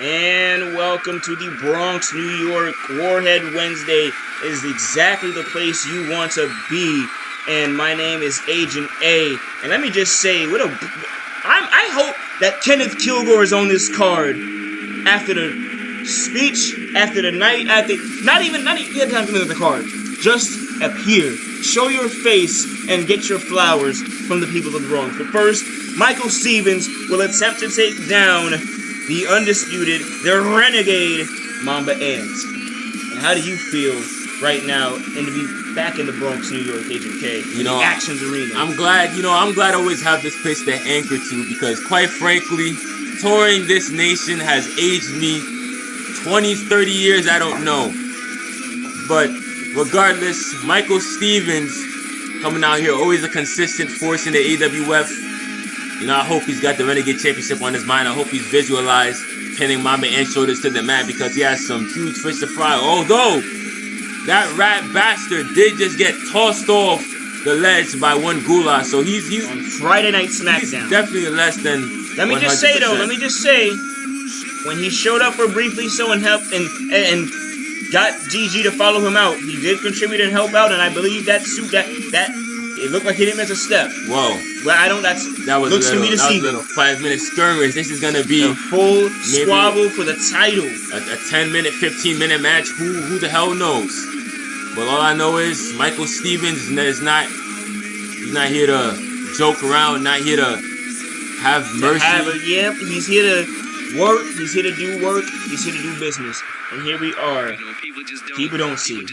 And welcome to the Bronx, New York. Warhead Wednesday is exactly the place you want to be. And my name is Agent A. And let me just say, I hope that Kenneth Kilgore is on this card after the speech, after the night, not even have time to look at the card. Just appear, show your face, and get your flowers from the people of the Bronx. But first, Michael Stevens will attempt to take down the undisputed, the Renegade, Mamba Ant. And how do you feel right now and to be back in the Bronx, New York, Agent K, in the Actions Arena? I'm glad I always have this place to anchor to, because quite frankly, touring this nation has aged me 20, 30 years, I don't know. But regardless, Michael Stevens coming out here, always a consistent force in the AWF. I hope he's got the Renegade Championship on his mind. I hope he's visualized pinning Mamba Ant shoulders to the mat, because he has some huge fish to fry. Although, that rat bastard did just get tossed off the ledge by one Gula, so he's on Friday Night SmackDown. He's definitely less than. Let me just say, when he showed up for Briefly So and helped and got GG to follow him out, he did contribute and help out, and I believe that it looked like he didn't miss a step. Whoa. Well, that was looks to me deceiving. That was a little 5-minute skirmish. This is gonna be a full squabble for the title. A 10-minute, 15-minute match. Who the hell knows? But all I know is Michael Stevens is not. He's not here to joke around. Not here to have mercy. He's here to work. He's here to do work. He's here to do business. And here we are. People don't see.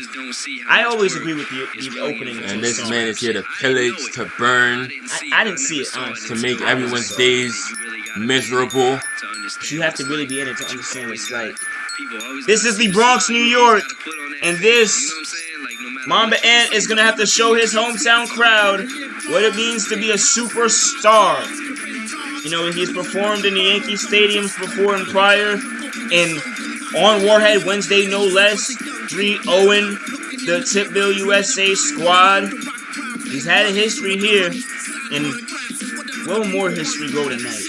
I always agree with the opening. And this man is here to pillage, to burn. I didn't see it, honestly. To make everyone's days miserable. But you have to really be in it to understand what it's like. This is the Bronx, New York. And this Mamba Ant is going to have to show his hometown crowd what it means to be a superstar. He's performed in the Yankee Stadiums before and prior. And on Warhead Wednesday, no less, 3-0 the Tipville USA squad. He's had a history here, and will more history go tonight?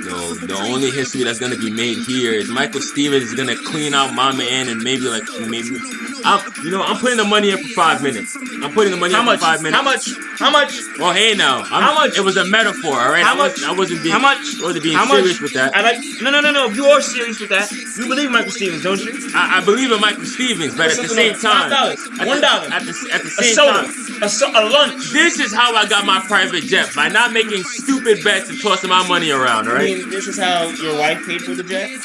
No, the only history that's gonna be made here is Michael Stevens is gonna clean out Mamba Ant, and maybe I'm putting the money in for 5 minutes. I'm putting the money in for 5 minutes. How much? Well, hey now. How much? It was a metaphor, all right? I wasn't being serious with that. No. You are serious with that. You believe Michael Stevens, don't you? I believe in Michael Stevens, but at the same time, $5, $1. At the same time, a lunch. This is how I got my private jet, by not making stupid bets and tossing my money around, all right? I mean, this is how your wife paid for the jet? Okay.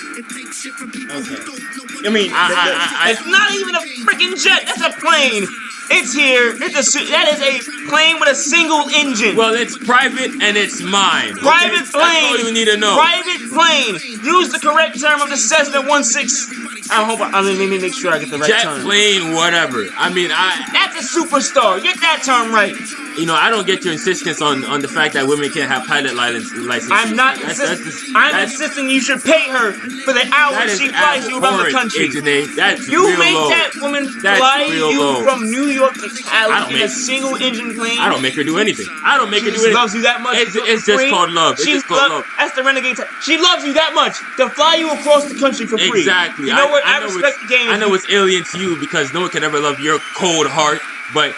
It's not even a freaking jet. That's a plane. It's here. That is a plane with a single engine. Well, it's private and it's mine. Private plane. That's all you need to know. Private plane. Use the correct term of the Cessna 16. Let me make sure I get the right term. Jet plane, whatever. That's a superstar. Get that term right. I don't get your insistence on the fact that women can't have pilot license. I'm not insisting. I'm insisting you should pay her for the hours she flies you around the country. You make that woman fly you from New York to Cali in a single engine plane. I don't make her do anything. She loves you that much. It's just called love. It's just called love. That's the Renegade type. She loves you that much to fly you across the country for free. Exactly. You know what? I respect the game. I know it's alien to you, because no one can ever love your cold heart. But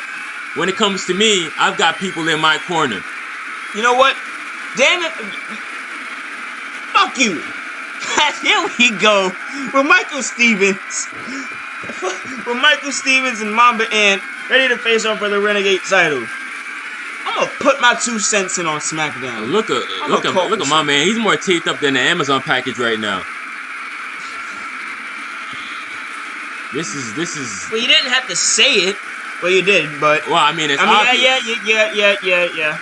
when it comes to me, I've got people in my corner. You know what? Damn it. Fuck you. Here we go with Michael Stevens. With Michael Stevens and Mamba Ant ready to face off for the Renegade title. I'm gonna put my 2 cents in on SmackDown. Look at my man. He's more taped up than the Amazon package right now. This is. Well, you didn't have to say it. Well, you did, but. Well, it's obvious. Yeah.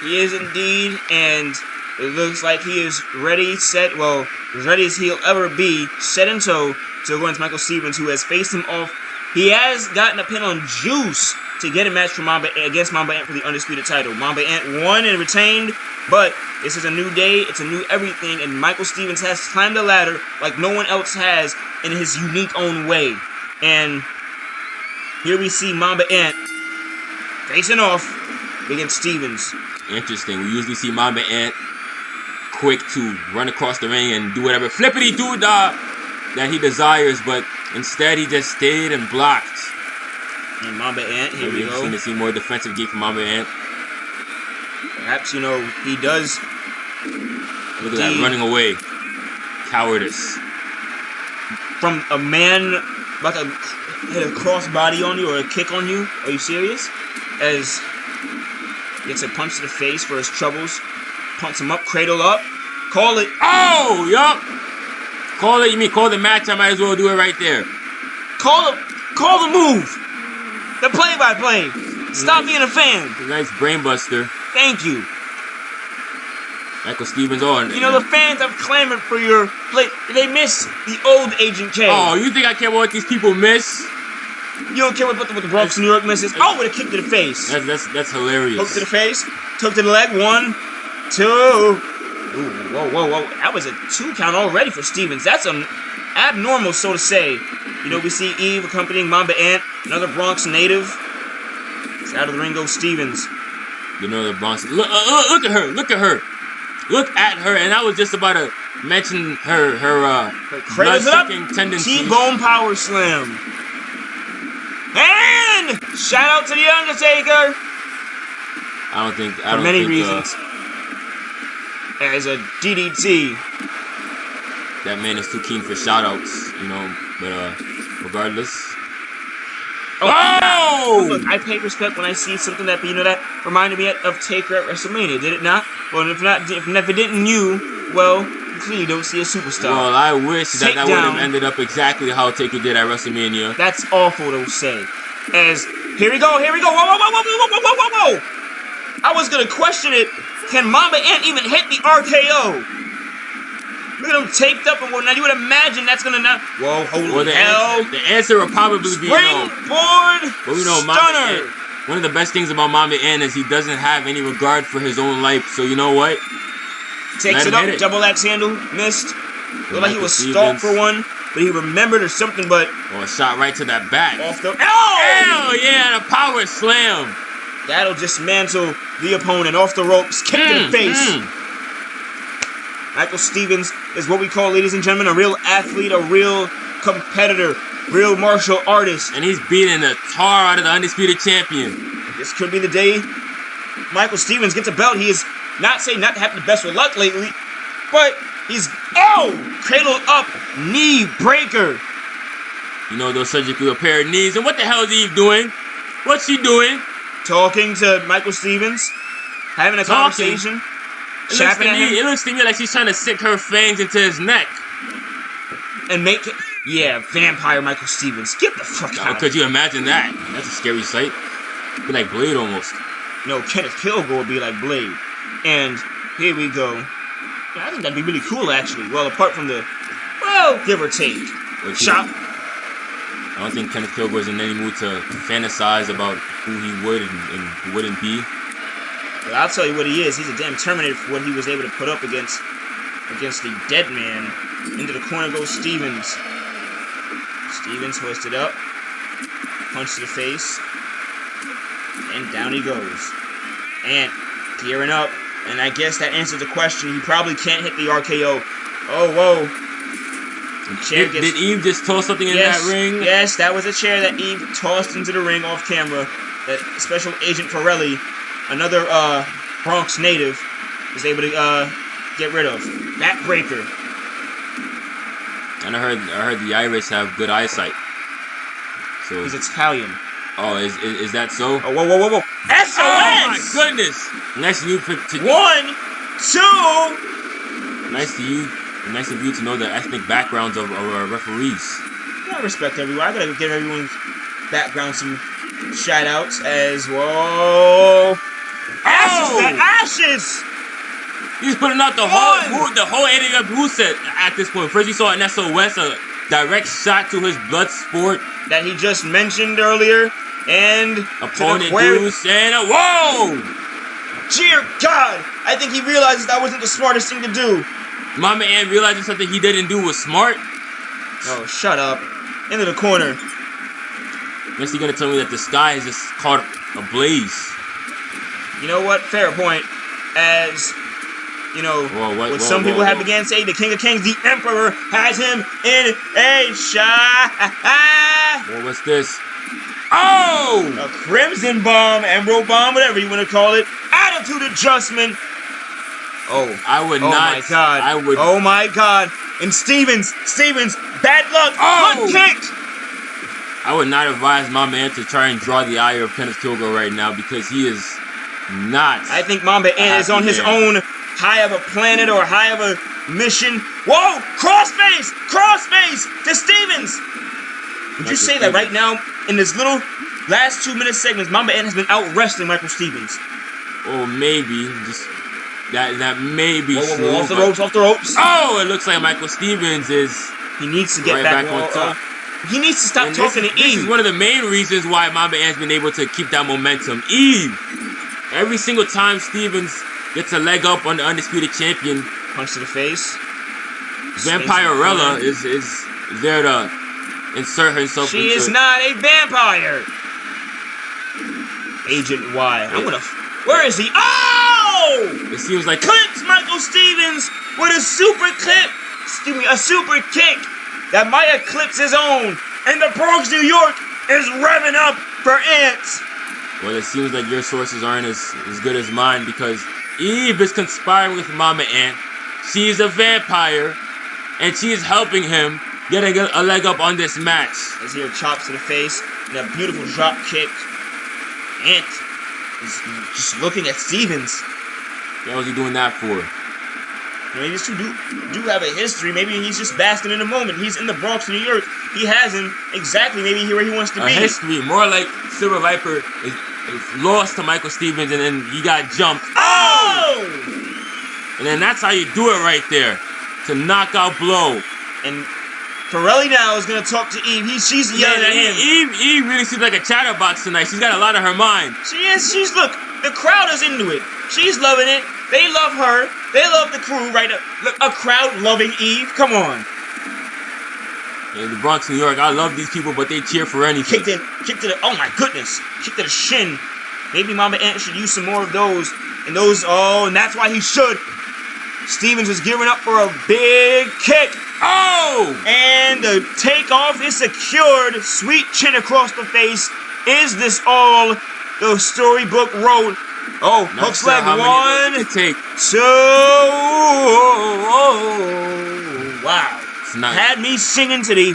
He is indeed, and it looks like he is ready, set. Well, as ready as he'll ever be, set in toe to go against Michael Stevens, who has faced him off. He has gotten a pin on Juice to get a match for against Mamba Ant for the undisputed title. Mamba Ant won and retained, but this is a new day. It's a new everything, and Michael Stevens has climbed the ladder like no one else has in his unique own way. And here we see Mamba Ant facing off against Stevens. Interesting. We usually see Mamba Ant quick to run across the ring and do whatever flippity-doo-dah that he desires, but instead he just stayed and blocked. And Mamba Ant, here we go. Interesting to see more defensive game from Mamba Ant. Perhaps, you know, he does. Look at that, running away. Cowardice. From a man about to hit a crossbody on you or a kick on you. Are you serious? As gets a punch to the face for his troubles. Punch him up, cradle up. Call it. Oh, yup. Call it, you mean call the match? I might as well do it right there. Call the move. The play-by-play. Stop being a fan. Nice brainbuster. Thank you. Michael Stevens on. You know, the fans have clamored for your play. They miss the old Agent K. Oh, you think I care what these people miss? You don't care what the Bronx, New York misses? Oh, with a kick to the face. That's hilarious. Hook to the face. Took to the leg. 1, 2. Ooh, whoa. That was a 2 count already for Stevens. That's abnormal, so to say. You know, we see Eve accompanying Mamba Ant, another Bronx native. It's out of the ring goes Stevens. You know the Bronx. Look at her. Look at her. Look at her. And I was just about to mention her blood-sucking tendencies. T-bone power slam. And shout out to the Undertaker. I don't for many reasons. As a DDT. That man is too keen for shout-outs, you know. But regardless. Oh! Look, I pay respect when I see something that, you know, that reminded me of Taker at WrestleMania, did it not? Well, if it didn't, well, you clearly don't see a superstar. Well, I wish that would have ended up exactly how Taker did at WrestleMania. That's awful to say. As, here we go. Whoa. I was going to question it. Can Mamba Ant even hit the RKO? Look at him taped up and whatnot. You would imagine that's gonna not. Whoa, holy hell! The answer would probably be no. Springboard But we know stunner. One of the best things about Mamba Ant is he doesn't have any regard for his own life. So you know what? Takes it up, double axe handle, missed. Looked like he was stalked for one, but he remembered or something. But a shot right to that back. Off the. Hell yeah! The power slam. That'll dismantle the opponent off the ropes. Kick to the face. Michael Stevens is what we call, ladies and gentlemen, a real athlete, a real competitor, real martial artist. And he's beating the tar out of the undisputed champion. This could be the day Michael Stevens gets a belt. He is not saying not to have the best of luck lately, but he's, cradle up, knee breaker. You know, those surgically repaired knees. And what the hell is Eve doing? What's she doing? Talking to Michael Stevens, having a conversation. It looks to me like she's trying to stick her fangs into his neck. And make it... Yeah, vampire Michael Stevens. Get the fuck out of here. Could you imagine that? That's a scary sight. Be like Blade almost. No, Kenneth Kilgore would be like Blade. And here we go. Yeah, I think that'd be really cool, actually. Well, apart from the... Well, give or take. Shot. I don't think Kenneth Kilgore's in any mood to fantasize about who he would and who wouldn't be. But I'll tell you what he is. He's a damn Terminator for what he was able to put up against the dead man. Into the corner goes Stevens. Stevens hoisted up. Punch to the face. And down he goes. And gearing up. And I guess that answers the question. He probably can't hit the RKO. Oh, whoa. Did Eve just toss something in that ring? Yes, that was a chair that Eve tossed into the ring off camera. That Special Agent Forelli, another Bronx native, was able to get rid of. Backbreaker. And I heard the Irish have good eyesight. So he's Italian. Oh, is that so? Oh, whoa. SOS! Oh my goodness! Nice of you to 1, 2. Nice of you to know the ethnic backgrounds of our referees. I respect everyone. I gotta give everyone's background some shout outs as whoa. Ashes! He's putting out the whole Eddie Bruce at this point. First, he saw an SOS, a direct shot to his blood sport that he just mentioned earlier, and opponent Bruce and whoa! Dear God, I think he realizes that wasn't the smartest thing to do. Mamba Ant realizing something he didn't do was smart. Oh, shut up! Into the corner. Next, you're gonna tell me that the sky is just caught ablaze. You know what? Fair point. As you know, what some people have began to say, the King of Kings, the Emperor, has him in a shot. Well, what's this? Oh! A Crimson Bomb, Emerald Bomb, whatever you want to call it. Attitude adjustment. Oh, I would oh not. My God. I would. Oh my God. And Stevens, bad luck. Oh! Good kick. I would not advise my man to try and draw the ire of Kenneth Kilgore right now because he is not. I think Mamba Ant is on his own high of a planet or high of a mission. Whoa! Crossface to Stevens. Would you say that right now, in this little last 2-minute segments, Mamba Ant has been out wrestling Michael Stevens? Or maybe just that may be true. Off the ropes. Oh, it looks like Michael Stevens is. He needs to get right back on top. He needs to stop talking to Eve. This is one of the main reasons why Mamba Ant's been able to keep that momentum. Eve, every single time Stevens gets a leg up on the undisputed champion, punch to the face. Vampirella is there to insert herself. She is not a vampire. Agent Y. Where is he? Oh! It seems like clips Michael Stevens with a super kick that might eclipse his own. And the Bronx, New York is revving up for Ants. Well, it seems like your sources aren't as good as mine because Eve is conspiring with Mama Ant. She's a vampire, and she is helping him get a leg up on this match. As here chops to the face and a beautiful drop kick. Ant is just looking at Stevens. What was he doing that for? Maybe these two do have a history. Maybe he's just basking in the moment. He's in the Bronx, New York. He has him exactly maybe where he wants to be. A history, more like Silver Viper is lost to Michael Stevens and then he got jumped. Oh! And then that's how you do it right there. To knockout blow. And Pirelli now is going to talk to Eve. She's yelling at him. Eve really seems like a chatterbox tonight. She's got a lot on her mind. She is. Look, the crowd is into it. She's loving it. They love her. They love the crew, right? Look, a crowd loving Eve. Come on. In the Bronx, New York, I love these people, but they cheer for anything. Kick to the, oh my goodness. Kick to the shin. Maybe Mamba Ant should use some more of those. And that's why he should. Stevens was gearing up for a big kick. Oh! And the takeoff is secured. Sweet chin across the face. Is this all the storybook wrote? Oh, hook's leg. 1, 2. Wow. Had me singing to the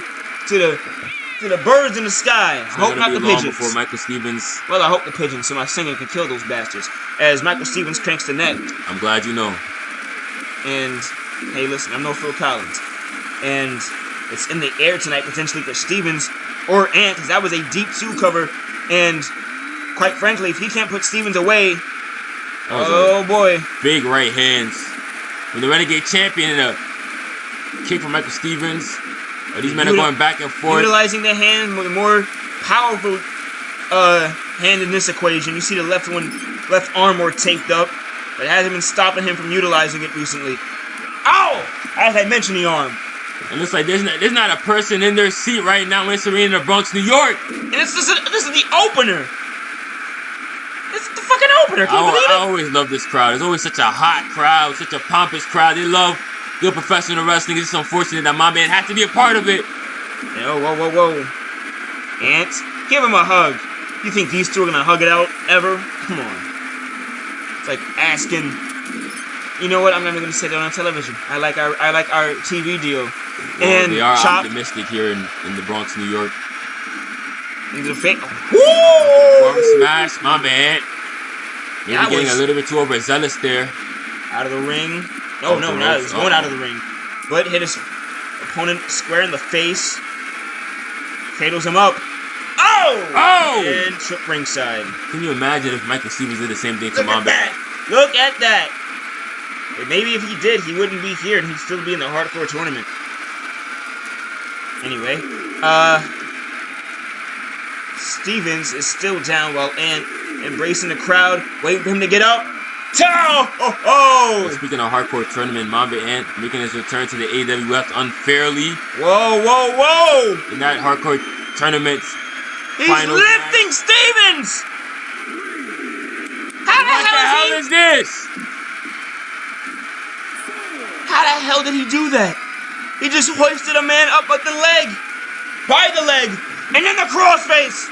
birds in the sky. I hope not the pigeons. Before Michael Stevens. Well, I hope the pigeons, so my singing can kill those bastards. As Michael Stevens cranks the neck. I'm glad you know. And hey, listen, I'm no Phil Collins. And it's in the air tonight potentially for Stevens or Ant, because that was a deep 2 cover. And quite frankly, if he can't put Stevens away, oh boy. Big right hands. With the Renegade champion and a kick from Michael Stevens. These men are going back and forth. Utilizing the hand, the more powerful hand in this equation. You see the left arm more taped up. But it hasn't been stopping him from utilizing it recently. Ow! As I mentioned, the arm. It looks like there's not a person in their seat right now in this arena in the Bronx, New York. And this is the opener. This is the fucking opener. Can you believe it? I always love this crowd. It's always such a hot crowd, such a pompous crowd. They love good professional wrestling. It's just unfortunate that my man had to be a part of it. Whoa. Ant, give him a hug. You think these two are gonna hug it out ever? Come on. It's like asking. You know what? I'm not even gonna say that on television. I like our TV deal. Well, and they are Chop optimistic here in the Bronx, New York. Into the face. Form smash, my man. Maybe getting a little bit too overzealous there. Out of the ring. No, it's going out of the ring. But hit his opponent square in the face. Cradles him up. Oh! And trip ringside. Can you imagine if Michael Stevens did the same thing to Mamba? Look at that. Maybe if he did, he wouldn't be here and he'd still be in the hardcore tournament. Anyway, Stevens is still down while Ant embracing the crowd, waiting for him to get up. Speaking of hardcore tournament, Mamba Ant making his return to the AWF unfairly. Whoa! In that hardcore tournament, he's lifting Stevens. How the hell is this? How the hell did he do that? He just hoisted a man up at the leg. By the leg. And then the crossface.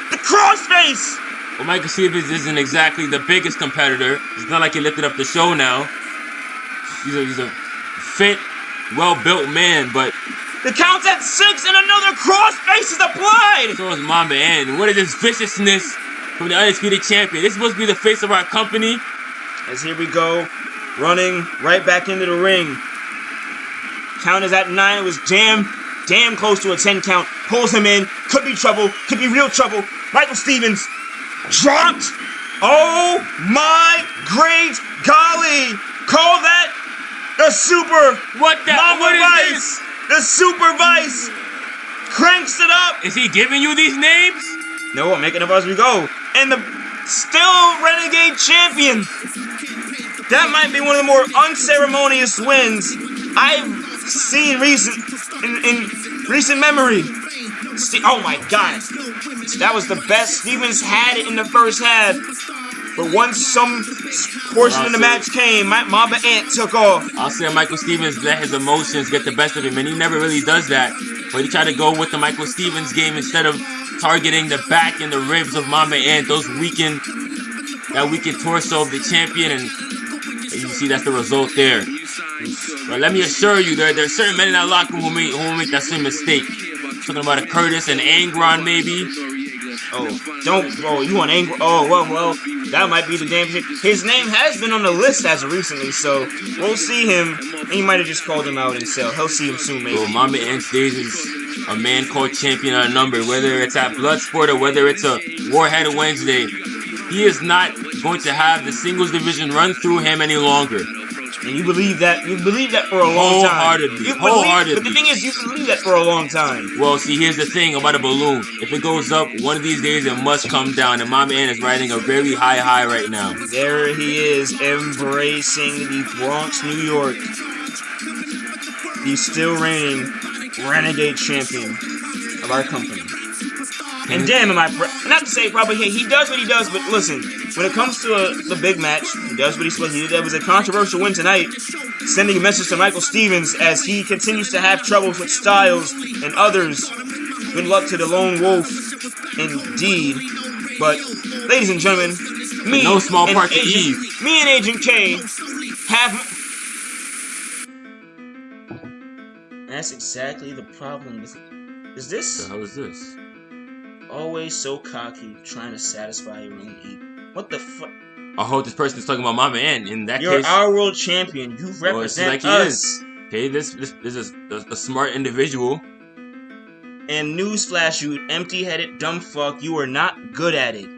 The crossface. Well, Michael Stevens isn't exactly the biggest competitor. It's not like he lifted up the show now. He's a fit, well-built man, but... The count's at 6 and another crossface is applied. So is Mamba. And what is this viciousness from the undisputed champion? This is supposed to be the face of our company. As here we go, running right back into the ring. Count is at 9. It was damn close to a 10 count. Pulls him in. Could be trouble. Could be real trouble. Michael Stevens dropped. Oh my great golly. Call that the super What the? Mamba What is Vice. this? The super Vice. Cranks it up. Is he giving you these names? No, I'm making up as we go. And the still Renegade champion. That might be one of the more unceremonious wins I've seen in recent memory. Oh my God. That was the best Stevens had it in the first half. But once some portion of the match came, Mamba Ant took off. I'll say Michael Stevens let his emotions get the best of him, and he never really does that. But he tried to go with the Michael Stevens game instead of targeting the back and the ribs of Mamba Ant, that weakened torso of the champion, and you see that's the result there. But let me assure you, there are certain men in that locker room who will make that same mistake. Talking about a Curtis and Angron, maybe. You want Angron? Well, that might be the damn shit. His name has been on the list as of recently, so we'll see him. He might have just called him out himself. He'll see him soon, maybe. Well, Mamba Ant Days is a man called champion on a number, whether it's at Bloodsport or whether it's a Warhead Wednesday. He is not going to have the singles division run through him any longer. And you believe that? You believe that for a long time. Wholeheartedly. But the thing is, you believe that for a long time. Well, see, here's the thing about a balloon. If it goes up, one of these days it must come down. And Mamba Ant is riding a very high right now. There he is, embracing the Bronx, New York. The still reigning Renegade champion of our company. And damn, not to say probably he does what he does, but listen, when it comes to the big match, he does what he's supposed to do. That was a controversial win tonight, sending a message to Michael Stevens as he continues to have troubles with Styles and others. Good luck to the Lone Wolf, indeed. But, ladies and gentlemen, me and Agent K have... That's exactly the problem with... Is this... What the hell is this? Always so cocky, trying to satisfy your own ego. What the fuck? I hope this person is talking about Mamba Ant. In that You're case, our world champion. You represent us. Okay, this is a smart individual. And newsflash, you empty-headed dumb fuck, you are not good at it.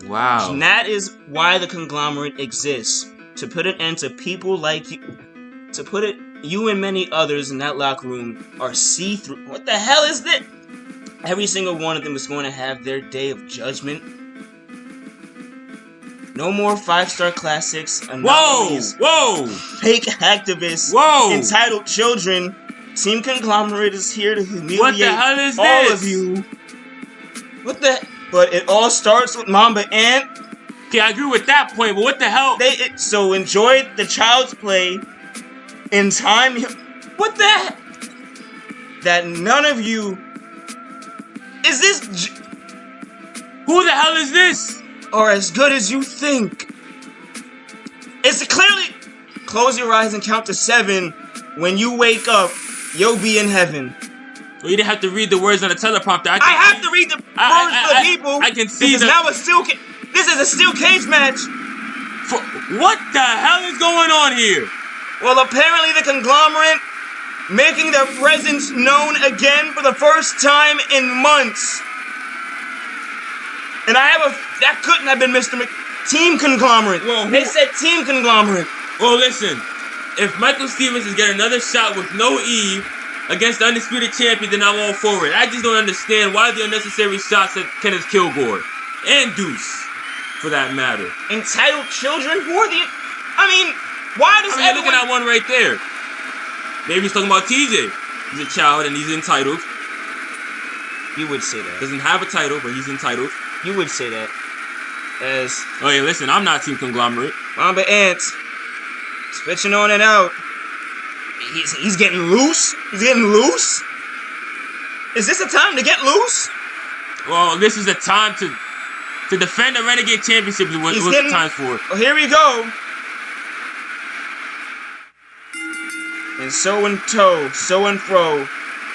Wow. And that is why the conglomerate exists. To put an end to people like you. To put it, you and many others in that locker room are see-through. What the hell is this? Every single one of them is going to have their day of judgment. No more 5-star classics. Whoa! Fake activists. Whoa! Entitled children. Team Conglomerate is here to humiliate what the hell is all this? of you. What the? But it all starts with Mamba Ant. Okay, I agree with that point, but what the hell? So enjoy the child's play. In time, what the? That none of you. Is this... Who the hell is this? Or as good as you think. It's clearly... Close your eyes and count to 7. When you wake up, you'll be in heaven. Well, you didn't have to read the words on the teleprompter. I have to read the words for the people. I can see this is a steel cage match. What the hell is going on here? Well, apparently the conglomerate... making their presence known again for the first time in months. And that couldn't have been Mr. Team Conglomerate. Well, they said Team Conglomerate. Well, listen. If Michael Stevens is getting another shot with no Eve against the undisputed champion, then I'm all for it. I just don't understand why the unnecessary shots at Kenneth Kilgore. And Deuce, for that matter. Entitled children? Who are the... I mean, why does everyone... Look at that one right there. Maybe he's talking about TJ. He's a child and he's entitled. You would say that. Doesn't have a title, but he's entitled. You would say that. As... Oh, yeah, listen, I'm not Team Conglomerate. Mamba Ant Switching on and out. He's getting loose. He's getting loose. Is this a time to get loose? Well, this is a time to defend the Renegade Championship. What the time's for? Well, here we go. And so and toe, so and fro.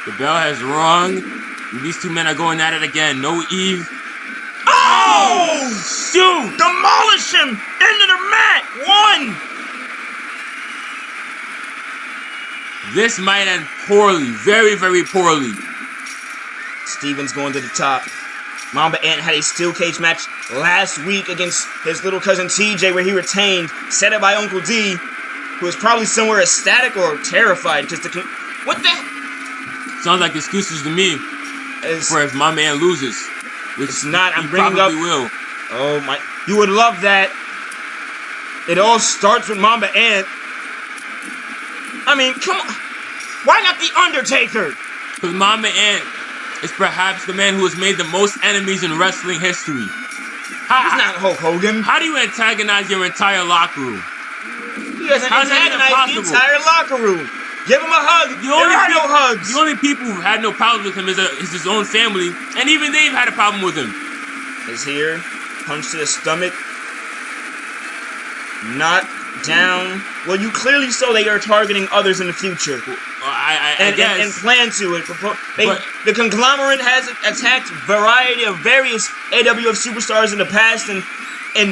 The bell has rung. And these two men are going at it again. No Eve. Oh! Shoot! Demolish him! Into the mat! One! This might end poorly. Very, very poorly. Stevens going to the top. Mamba Ant had a steel cage match last week against his little cousin TJ where he retained, set up by Uncle D, who was probably somewhere ecstatic or terrified because what the? Sounds like excuses to me for if my man loses. Which it's not. I'm he bringing probably up. Will. Oh my! You would love that. It all starts with Mamba Ant. I mean, come on. Why not the Undertaker? Because Mamba Ant is perhaps the man who has made the most enemies in wrestling history. He's not Hulk Hogan. How do you antagonize your entire locker room? He doesn't antagonize the entire locker room. Give him a hug. There are no hugs. The only people who had no problems with him is his own family, and even they've had a problem with him. Is here, punch to the stomach, knock down. Well, you clearly saw they are targeting others in the future. I guess. And plan to. The conglomerate has attacked variety of various AWF superstars in the past and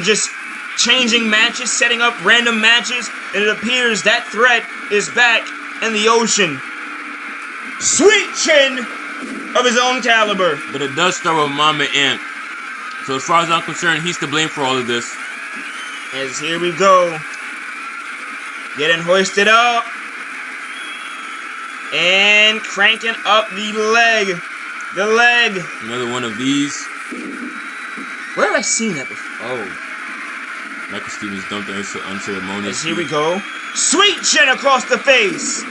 just changing matches, setting up random matches, and it appears that threat is back in the ocean. Sweet chin of his own caliber. But it does start with Mamba Ant. So as far as I'm concerned, he's to blame for all of this. As here we go. Getting hoisted up. And cranking up the leg. The leg. Another one of these. Where have I seen that before? Oh. Michael Stevens dumped unceremoniously. Here we go. Sweet chin across the face.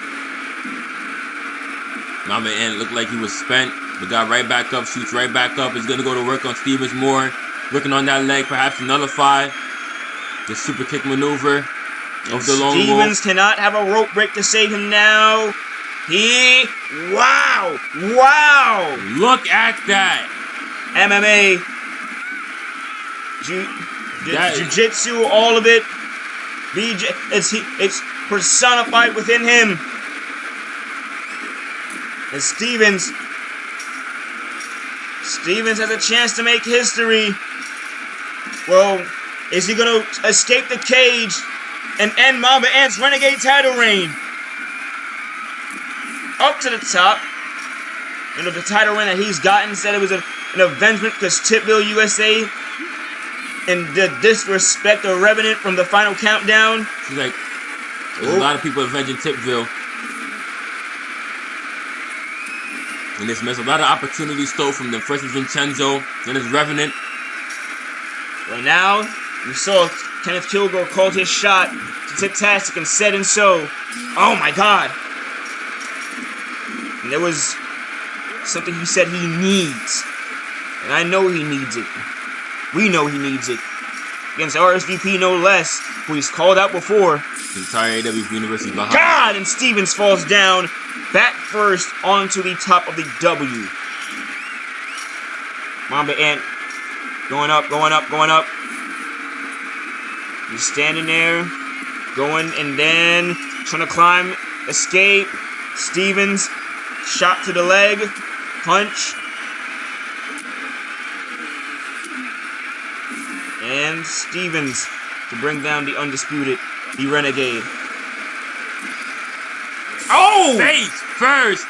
Mamba Ant looked like he was spent, but got right back up, shoots right back up. Is going to go to work on Stevens more. Working on that leg, perhaps nullify the super kick maneuver of the lone wolf. Stevens cannot have a rope break to save him now. Wow! Look at that! MMA, Jiu-Jitsu, all of it. It's personified within him. And Stevens has a chance to make history. Well, is he going to escape the cage and end Mamba Ant's Renegade title reign? Up to the top. You know, the title reign that he's gotten, said it was an avengement because Tipville, USA, and the disrespect or revenant from the final countdown. She's like, there's a lot of people avenging Tipville. And this mess, a lot of opportunities stole from them. First was Vincenzo, then it's Revenant. Well, now, you saw Kenneth Kilgore called his shot to Tip-tastic and said and so. Oh my God. And there was something he said he needs. And I know he needs it. We know he needs it. Against RSVP, no less, who he's called out before. The entire AWF universe is behind. God! And Stevens falls down, back first onto the top of the W. Mamba Ant going up. He's standing there, going and then trying to climb, escape. Stevens, shot to the leg, punch. And Stevens to bring down the Undisputed, the Renegade. Oh! Face first!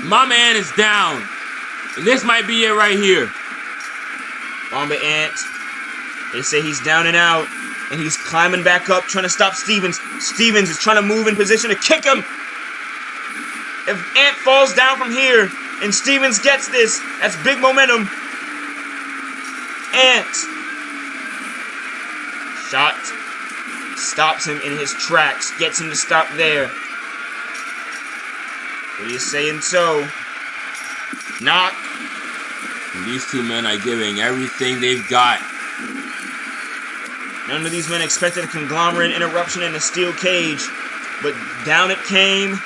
My man is down. And this might be it right here. Mamba Ant. They say he's down and out. And he's climbing back up, trying to stop Stevens. Stevens is trying to move in position to kick him. If Ant falls down from here, and Stevens gets this, that's big momentum. Ant. Shot. Stops him in his tracks. Gets him to stop there. What are you saying so? Knock. And these two men are giving everything they've got. None of these men expected a conglomerate interruption in the steel cage, but down it came,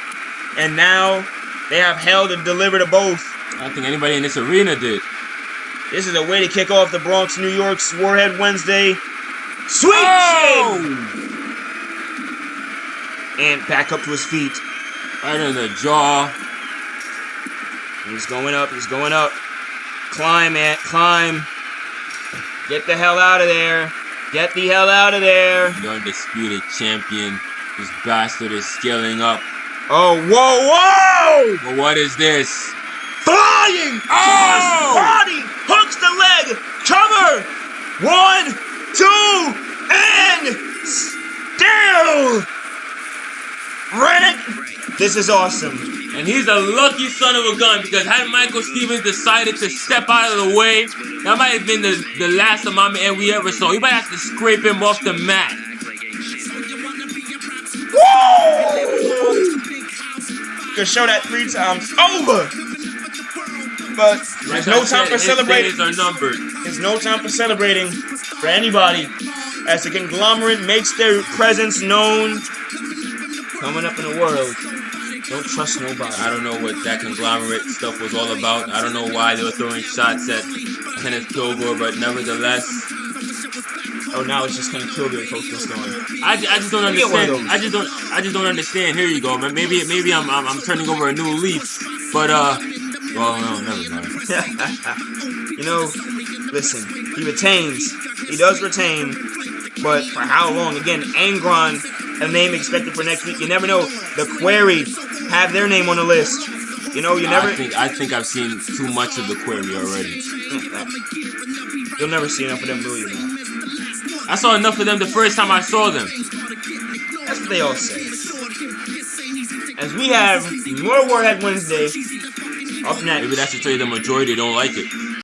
and now they have hell to deliver to both. I don't think anybody in this arena did. This is a way to kick off the Bronx, New York's Warhead Wednesday. Sweet Oh! And back up to his feet. Right in the jaw. He's going up, he's going up. Climb, Ant, climb. Get the hell out of there. Get the hell out of there. The undisputed champion. This bastard is scaling up. Oh, whoa, whoa! But what is this? Flying! Oh! Body hooks the leg. Cover. 1, 2, and still. Renegade. This is awesome. And he's a lucky son of a gun, because had Michael Stevens decided to step out of the way, that might have been the last of Mamba and we ever saw. You might have to scrape him off the mat. Woo! Could show that 3 times over. But there's no time for celebrating. His days are numbered. There's no time for celebrating for anybody, as the conglomerate makes their presence known. Coming up in the world. Don't trust nobody. I don't know what that conglomerate stuff was all about. I don't know why they were throwing shots at Kenneth Kilgore, but nevertheless. Oh, now it's just Kenneth Kilgore focused on. I just don't understand. I just don't understand. Here you go, man. Maybe I'm turning over a new leaf. But well, no, never mind. You know, listen. He retains. He does retain. But for how long? Again, Angron, a name expected for next week. You never know. The Query have their name on the list. You know, you never. I think I've seen too much of the Query already. You'll never see enough of them, will you? I saw enough of them the first time I saw them. That's what they all say. As we have more Warhead Wednesday up next. Maybe that's to tell you the majority don't like it.